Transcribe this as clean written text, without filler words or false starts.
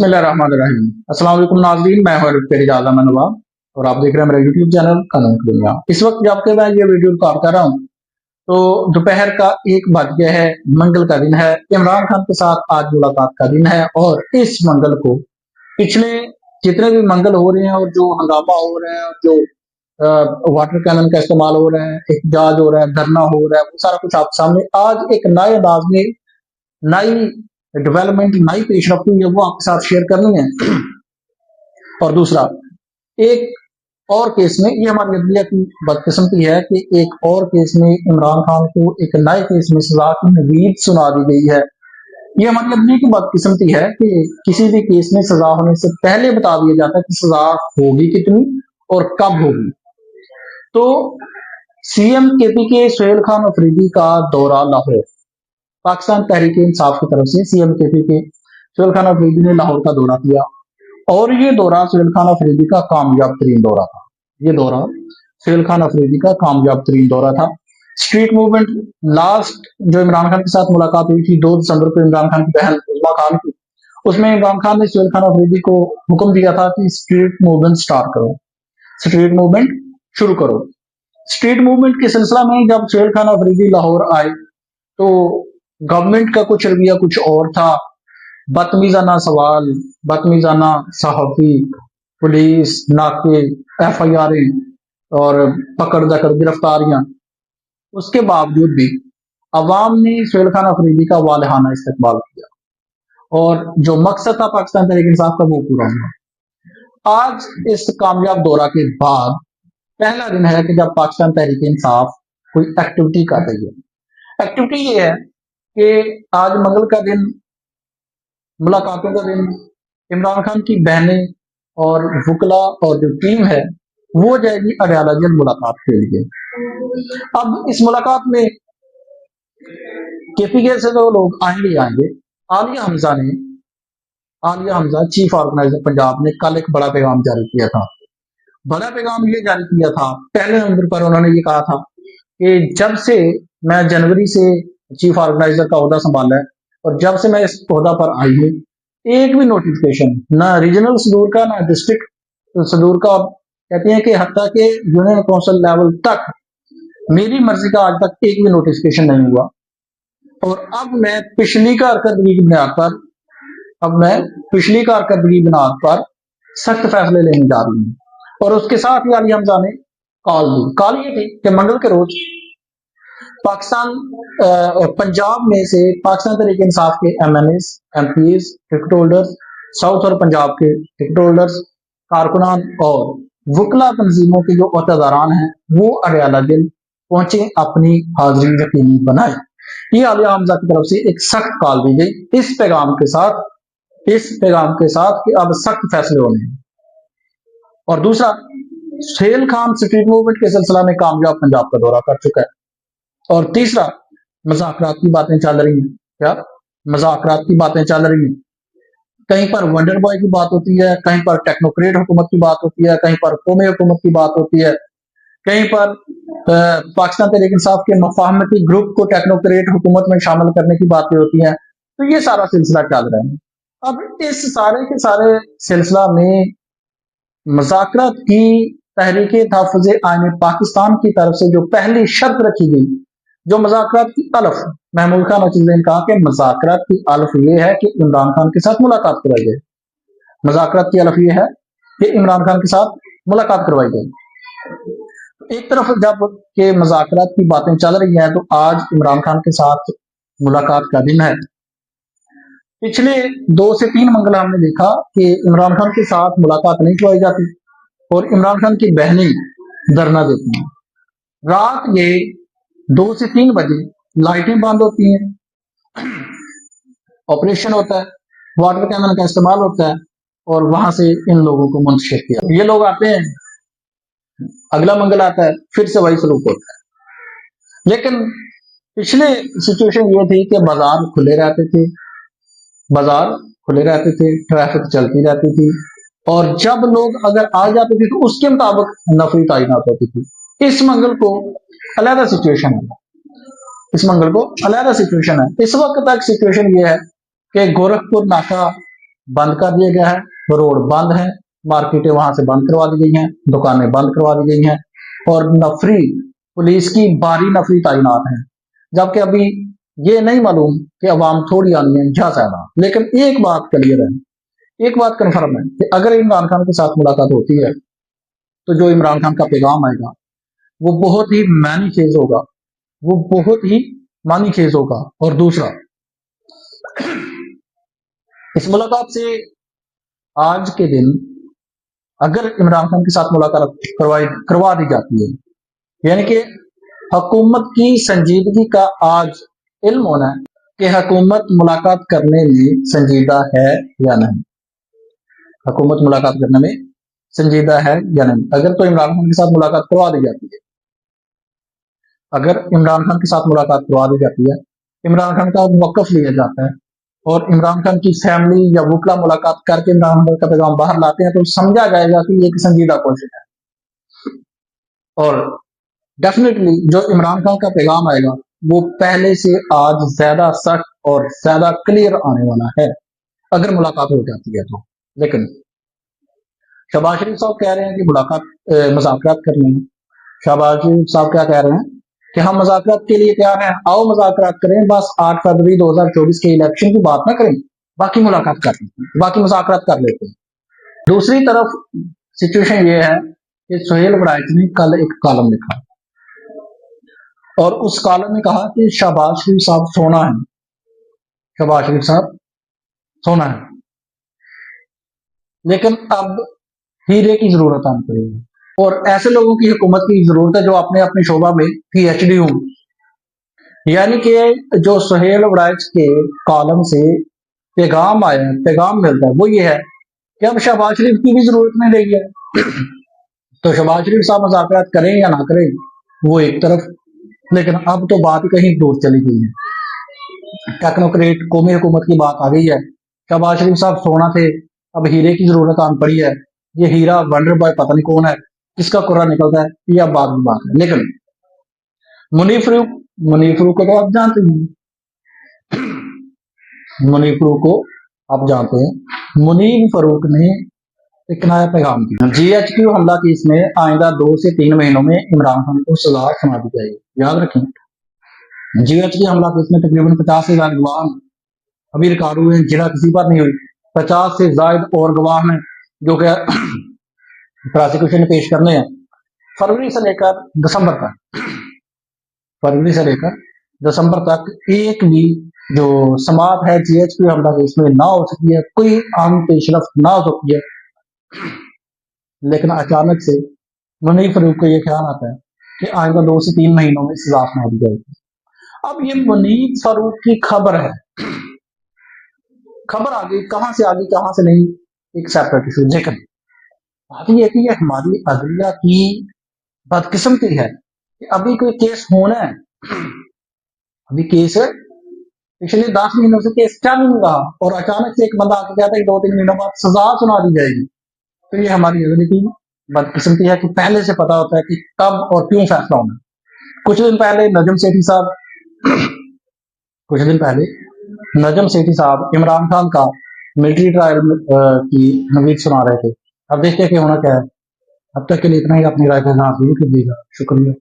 बिस्मिल्लाहिर्रहमानिर्रहीम। अस्सलाम वालेकुम नाज़रीन, मैं हूं तेरी आज़म नवाब और आप देख रहे हैं मेरा यूट्यूब चैनल कानून की दुनिया। इस वक्त जबकि मैं ये वीडियो रिकॉर्ड कर रहा हूँ तो दोपहर का 1 बज गया है, मंगल का दिन है। इमरान खान के साथ आज मुलाकात का दिन है और इस मंगल को पिछले जितने भी मंगल हो रहे हैं और जो हंगामा हो रहे हैं, जो वाटर कैनन का इस्तेमाल हो रहा है, एहतजाज हो रहा है, धरना हो रहा है, वो सारा कुछ आप सामने आज एक नए अंदाज में नई डेवलपमेंट नई पेशरफ्त हुई है, वो आपके साथ शेयर करनी है। और दूसरा, एक और केस में ये हमारी अदलिया की बदकिस्मती है कि एक और केस में इमरान खान को एक नए केस में सजा की नवीद सुना दी गई है। ये हमारी अदलिया की बदकिस्मती है कि किसी भी केस में सजा होने से पहले बता दिया जाता है कि सजा होगी कितनी और कब होगी। तो सीएम केपी के सुहेल खान अफरीदी का दौरा लाहौर, पाकिस्तान तहरीक इंसाफ की तरफ से सीएम केपी के सुहेल खान अफरीदी ने लाहौर का दौरा किया और ये दौरा सुहेल खान अफरीदी का कामयाब तरीन दौरा था। ये दौरा सुहेल खान अफरीदी का कामयाब तरीन दौरा था। स्ट्रीट मूवमेंट लास्ट जो इमरान खान के साथ मुलाकात हुई थी 2 दिसंबर को इमरान खान की बहन उस्मा खान की, उसमें इमरान खान ने सुहेल खान अफरीदी को हुक्म दिया था कि स्ट्रीट मूवमेंट स्टार्ट करो, स्ट्रीट मूवमेंट शुरू करो। स्ट्रीट मूवमेंट के सिलसिला में जब सुहेल खान अफरीदी लाहौर आए तो गवर्नमेंट का कुछ रवैया कुछ और था। बदतमीजाना सवाल, बदतमीजाना सहाफी, पुलिस, नाके, FIR और पकड़ दकड़ गिरफ्तारियां, उसके बावजूद भी अवाम ने सुहेल खान अफरीदी का वालहाना इस्तकबाल किया और जो मकसद था पाकिस्तान तहरीक इंसाफ का वो पूरा हुआ। आज इस कामयाब दौरा के बाद पहला दिन है कि जब पाकिस्तान तहरीक इंसाफ कोई एक्टिविटी कर रही है। एक्टिविटी ये है कि आज मंगल का दिन, मुलाकातों का दिन, इमरान खान की बहनें और वकला और जो टीम है वो जाएगी अडयाला जेल मुलाकात के लिए। अब इस मुलाकात में KPK से तो लोग आएंगे। आलिया हमजा चीफ ऑर्गेनाइजर पंजाब ने कल एक बड़ा पैगाम जारी किया था। बड़ा पैगाम ये जारी किया था, पहले नंबर पर उन्होंने ये कहा था कि जब से मैं जनवरी से चीफ ऑर्गेनाइजर का ओहदा संभाला है और जब से मैं इस ओहदा पर आई हूँ, एक भी नोटिफिकेशन ना रीजनल सदूर का ना डिस्ट्रिक्ट सदूर का, कहते हैं कि हत्ता के यूनियन काउंसिल लेवल तक मेरी मर्जी का आज तक एक भी नोटिफिकेशन नहीं हुआ। और अब मैं पिछली कारकर्दगी बुनियाद पर सख्त फैसले लेने जा रही हूँ। और उसके साथ ही अली हमजा ने कॉल ये थी कि मंगल के रोज पाकिस्तान पंजाब में से पाकिस्तान तहरीक इंसाफ के MNAs, MPs, ticket holders, south और पंजाब के टिकट होल्डर्स, कारकुनान और वकला तंजीमों के जो अहदेदारान हैं वो अडयाला जेल पहुंचे, अपनी हाजिरी यकीनी बनाए। ये आलिया हमजा की तरफ से एक सख्त कॉल दी गई इस पैगाम के साथ कि अब सख्त फैसले होने हैं। और दूसरा, सुहेल खान स्ट्रीट मूवमेंट के सिलसिला में कामयाब पंजाब का दौरा कर चुका है। और तीसरा, मज़ाकरात की बातें चल रही हैं। क्या मज़ाकरात की बातें चल रही हैं? कहीं पर वंडर बॉय की बात होती है, कहीं पर टेक्नोक्रेट हुकूमत की बात होती है, कहीं पर कौमी हुकूमत की बात होती है, कहीं पर पाकिस्तान तहरीक इंसाफ के मफाहमती ग्रुप को टेक्नोक्रेट हुकूमत में शामिल करने की बातें होती हैं। तो ये सारा सिलसिला चल रहा है। अब इस सारे के सारे सिलसिला में मज़ाकरात की तहरीक तहफ़्फ़ुज़ आईन पाकिस्तान की तरफ से जो पहली शर्त रखी गई, जो मज़ाकरात की अलफ, महमूद खान अचीज़ ने कहा कि मज़ाकरात की अलफ ये है कि इमरान खान के साथ मुलाकात करवाई जाए। मज़ाकरात की अलफ ये है कि इमरान खान के साथ मुलाकात करवाई जाए। एक तरफ जब के मज़ाकरात की बातें चल रही हैं तो आज इमरान खान के साथ मुलाकात का दिन है। पिछले 2 से 3 मंगल हमने देखा कि इमरान खान के साथ मुलाकात नहीं करवाई जाती और इमरान खान की बहनें धरना देती हैं। रात ये 2 से 3 बजे लाइटें बंद होती हैं, ऑपरेशन होता है, वाटर कैनन का इस्तेमाल होता है और वहां से इन लोगों को मुंतशिर किया। ये लोग आते हैं, अगला मंगल आता है, फिर से वही सलूक होता है। लेकिन पिछले सिचुएशन ये थी कि बाजार खुले रहते थे, ट्रैफिक चलती रहती थी और जब लोग अगर आ जाते थे तो उसके मुताबिक नफरी तैनात होती थी। इस मंगल को अलग सिचुएशन है। इस वक्त तक सिचुएशन ये है कि गोरखपुर नाका बंद कर दिया गया है, रोड बंद है, मार्केटें वहां से बंद करवा दी गई हैं, दुकानें बंद करवा दी गई हैं और नफरी पुलिस की बारी नफरी तैनात है। जबकि अभी ये नहीं मालूम कि अवाम थोड़ी आनी है या ज्यादा। लेकिन एक बात क्लियर है, एक बात कन्फर्म है कि अगर इमरान खान के साथ मुलाकात होती है तो जो इमरान खान का पैगाम आएगा वो बहुत ही मानी खेज होगा, वो बहुत ही मानी खेज होगा। और दूसरा, इस मुलाकात से आज के दिन अगर इमरान खान के साथ मुलाकात करवा दी जाती है, यानी कि हुकूमत की संजीदगी का आज इल्म होना है कि हुकूमत मुलाकात करने में संजीदा है या नहीं, हुकूमत मुलाकात करने में संजीदा है या नहीं। अगर तो इमरान खान के साथ मुलाकात करवा दी जाती है, अगर इमरान खान के साथ मुलाकात करवा दी जाती है, इमरान खान का मौकफ लिया जाता है और इमरान खान की फैमिली या वकला मुलाकात करके इमरान खान का पैगाम बाहर लाते हैं, तो समझा जाएगा कि ये एक संजीदा कोशिश है। और डेफिनेटली जो इमरान खान का पैगाम आएगा वो पहले से आज ज्यादा सख्त और ज्यादा क्लियर आने वाला है अगर मुलाकात हो जाती है तो। लेकिन शहबाज शरीफ साहब कह रहे हैं कि मुलाकात मुज़ाकरात करनी है। शहबाज शरीफ साहब क्या कह रहे हैं कि हम मुज़ाकरात के लिए तैयार हैं, आओ मुज़ाकरात करें, बस 8 फरवरी 2024 के इलेक्शन की बात ना करें, बाकी मुलाकात कर लेते हैं, बाकी मुज़ाकरात कर लेते हैं। दूसरी तरफ सिचुएशन ये है कि सुहेल वड़ाइच ने कल एक कॉलम लिखा और उस कॉलम में कहा कि शहबाज शरीफ साहब सोना है, शहबाज शरीफ साहब सोना है, लेकिन अब हीरे की जरूरत आनी पड़ेगी और ऐसे लोगों की हुकूमत की जरूरत है जो अपने अपने शोबा में PhD हों। यानी कि जो सुहेल वड़ाइच के कॉलम से पैगाम आया है, पैगाम मिलता है, वो ये है कि अब शहबाज शरीफ की भी जरूरत नहीं रही है। तो शहबाज शरीफ साहब मुज़ाकरात करें या ना करें वो एक तरफ, लेकिन अब तो बात कहीं दूर चली गई है, टेक्नोक्रेट कौमी हुकूमत की बात आ गई है। शहबाज शरीफ साहब सोना थे, अब हीरे की जरूरत आन पड़ी है। ये हीरा वंडर बॉय पता नहीं कौन है, किसका कुर्रा निकलता है, यह बात की बात है। लेकिन मुनीर फारूक को तो आप जानते हैं, मुनीर फारूक को आप जानते हैं। मुनीर फारूक ने एक नया पैगाम दिया, GHQ हमला केस में आइंदा 2 से 3 महीनों में इमरान खान को सजा सुना दी जाएगी। याद रखें, GHQ हमला केस में तकरीबन 50 से ज्यादा गवाह अभी रिकॉर्ड हुए हैं, जिला किसी पर नहीं हुई। 50 से ज्यादा और गवाह हैं जो कि प्रोसिक्यूशन पेश करने हैं फरवरी से लेकर दिसंबर तक, फरवरी से लेकर दिसंबर तक एक भी जो समात है GHQ हमला केस में ना हो सकी है, कोई आम पेशरफ ना हो सकी है। लेकिन अचानक से मुनीर फारूक को यह ख्याल आता है कि आइंदा 2 से 3 महीनों में सजा सुना दी जाएगी। अब ये मुनीर फारूक की खबर है, खबर आ गई, कहां से आ गई कहां से नहीं एक सेपरेट इशू। लेकिन बात यह है कि ये हमारी अदलिया की बदकिस्मती है कि अभी कोई केस होना है, अभी केस पिछले 10 महीनों से केस चल नहीं रहा और अचानक से एक बंदा आके कहता है कि 2-3 महीनों बाद सजा सुना दी जाएगी। तो ये हमारी अदलिया की बदकिस्मती है कि पहले से पता होता है कि कब और क्यों फैसला होना। कुछ दिन पहले नजम सेठी साहब इमरान खान का मिलिट्री ट्रायल की नवीद सुना रहे थे। अब देखते हैं कि होना क्या है। अब तक के लिए इतना ही, अपनी राय का कीजिएगा। शुक्रिया।